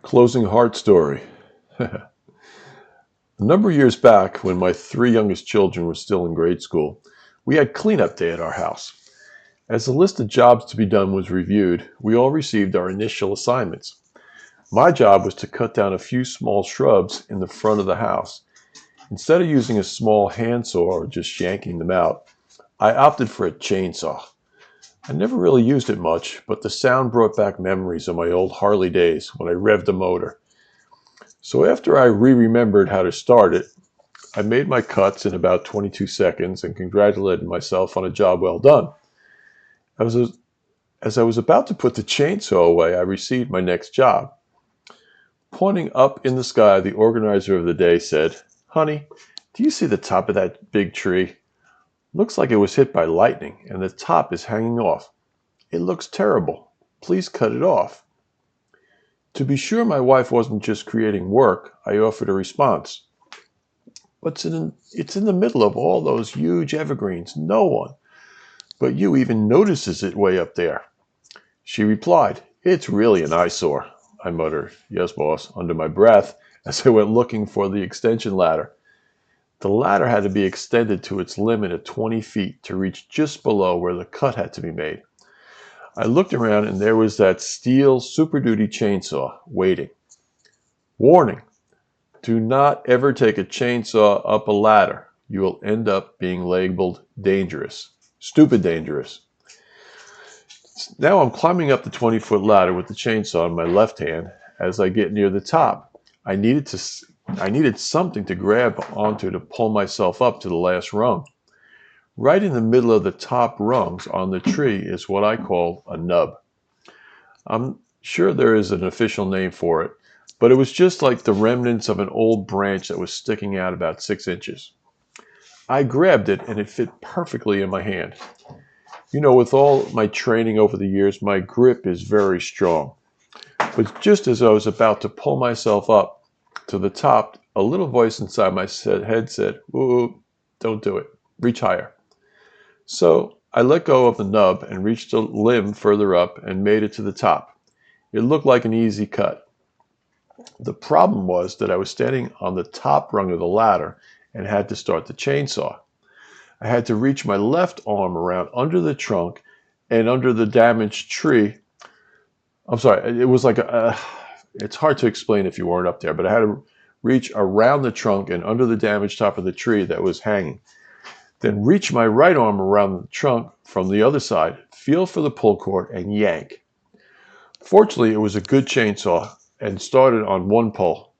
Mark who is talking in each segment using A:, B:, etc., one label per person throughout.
A: Closing heart story. A number of years back, when my three youngest children were still in grade school, we had cleanup day at our house. As the list of jobs to be done was reviewed, we all received our initial assignments. My job was to cut down a few small shrubs in the front of the house. Instead of using a small handsaw or just yanking them out, I opted for a chainsaw. I never really used it much, but the sound brought back memories of my old Harley days when I revved the motor. So after I remembered how to start it, I made my cuts in about 22 seconds and congratulated myself on a job well done. As I was, as I was about to put the chainsaw away, I received my next job. Pointing up in the sky, the organizer of the day said, "Honey, do you see the top of that big tree? Looks like it was hit by lightning and the top is hanging off. It looks terrible. Please cut it off." To be sure my wife wasn't just creating work, I offered a response. But it's in the middle of all those huge evergreens. No one but you even notices it way up there. She replied, "It's really an eyesore." I muttered, "Yes, boss," under my breath as I went looking for the extension ladder. The ladder had to be extended to its limit of 20 feet to reach just below where the cut had to be made. I looked around and there was that steel Super Duty chainsaw waiting. Warning: do not ever take a chainsaw up a ladder. You will end up being labeled dangerous. Stupid dangerous. Now I'm climbing up the 20-foot ladder with the chainsaw in my left hand. As I get near the top, I needed something to grab onto to pull myself up to the last rung. Right in the middle of the top rungs on the tree is what I call a nub. I'm sure there is an official name for it, but it was just like the remnants of an old branch that was sticking out about 6 inches. I grabbed it and it fit perfectly in my hand. You know, with all my training over the years, my grip is very strong. But just as I was about to pull myself up to the top, a little voice inside my head said, "Ooh, don't do it. Reach higher." So I let go of the nub and reached a limb further up and made it to the top. It looked like an easy cut. The problem was that I was standing on the top rung of the ladder and had to start the chainsaw. I had to reach my left arm around under the trunk and under the damaged tree. I'm sorry, it was like it's hard to explain if you weren't up there, but I had to reach around the trunk and under the damaged top of the tree that was hanging. Then reach my right arm around the trunk from the other side, feel for the pull cord, and yank. Fortunately, it was a good chainsaw and started on one pull.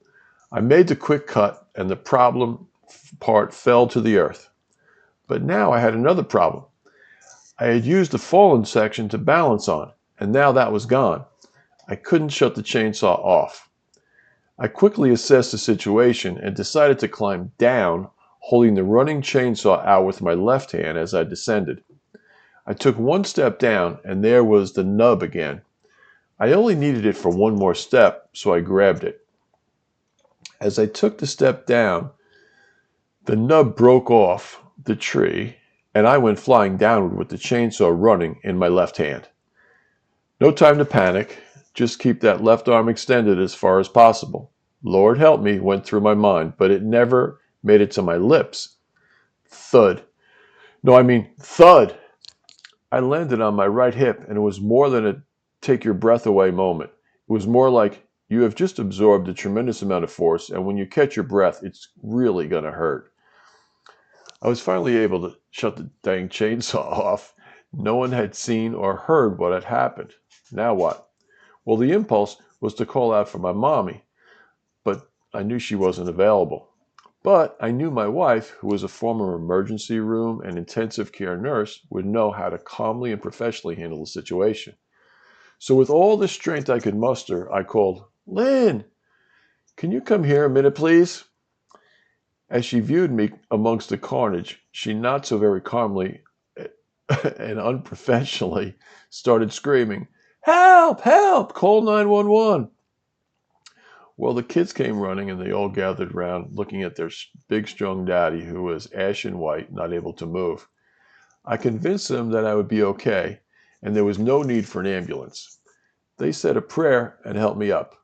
A: I made the quick cut and the problem part fell to the earth. But now I had another problem. I had used the fallen section to balance on, and now that was gone. I couldn't shut the chainsaw off. I quickly assessed the situation and decided to climb down, holding the running chainsaw out with my left hand as I descended. I took one step down, and there was the nub again. I only needed it for one more step, so I grabbed it. As I took the step down, the nub broke off the tree, and I went flying downward with the chainsaw running in my left hand. No time to panic. Just keep that left arm extended as far as possible. Lord help me went through my mind, but it never made it to my lips. Thud. No, I mean thud. I landed on my right hip, and it was more than a take your breath away moment. It was more like you have just absorbed a tremendous amount of force, and when you catch your breath, it's really going to hurt. I was finally able to shut the dang chainsaw off. No one had seen or heard what had happened. Now what? Well, the impulse was to call out for my mommy, but I knew she wasn't available. But I knew my wife, who was a former emergency room and intensive care nurse, would know how to calmly and professionally handle the situation. So with all the strength I could muster, I called, "Lynn, can you come here a minute, please?" As she viewed me amongst the carnage, she not so very calmly and unprofessionally started screaming, "Help! Help! Call 911!" Well, the kids came running and they all gathered around looking at their big, strong daddy who was ashen white, not able to move. I convinced them that I would be okay and there was no need for an ambulance. They said a prayer and helped me up.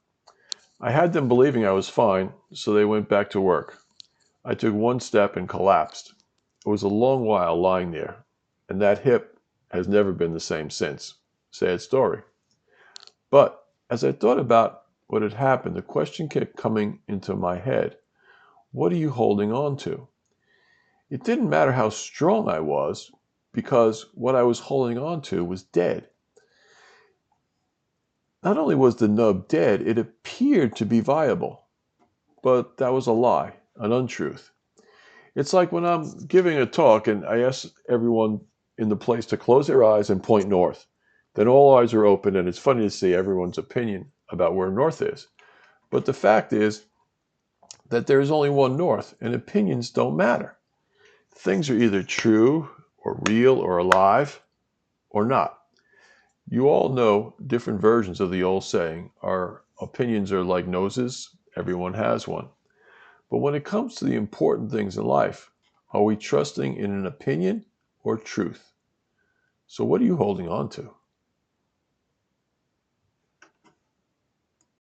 A: I had them believing I was fine, so they went back to work. I took one step and collapsed. It was a long while lying there, and that hip has never been the same since. Sad story. But as I thought about what had happened, the question kept coming into my head. What are you holding on to? It didn't matter how strong I was, because what I was holding on to was dead. Not only was the nub dead, it appeared to be viable. But that was a lie, an untruth. It's like when I'm giving a talk and I ask everyone in the place to close their eyes and point north. Then all eyes are open, and it's funny to see everyone's opinion about where north is. But the fact is that there is only one north, and opinions don't matter. Things are either true or real or alive or not. You all know different versions of the old saying, our opinions are like noses, everyone has one. But when it comes to the important things in life, are we trusting in an opinion or truth? So what are you holding on to?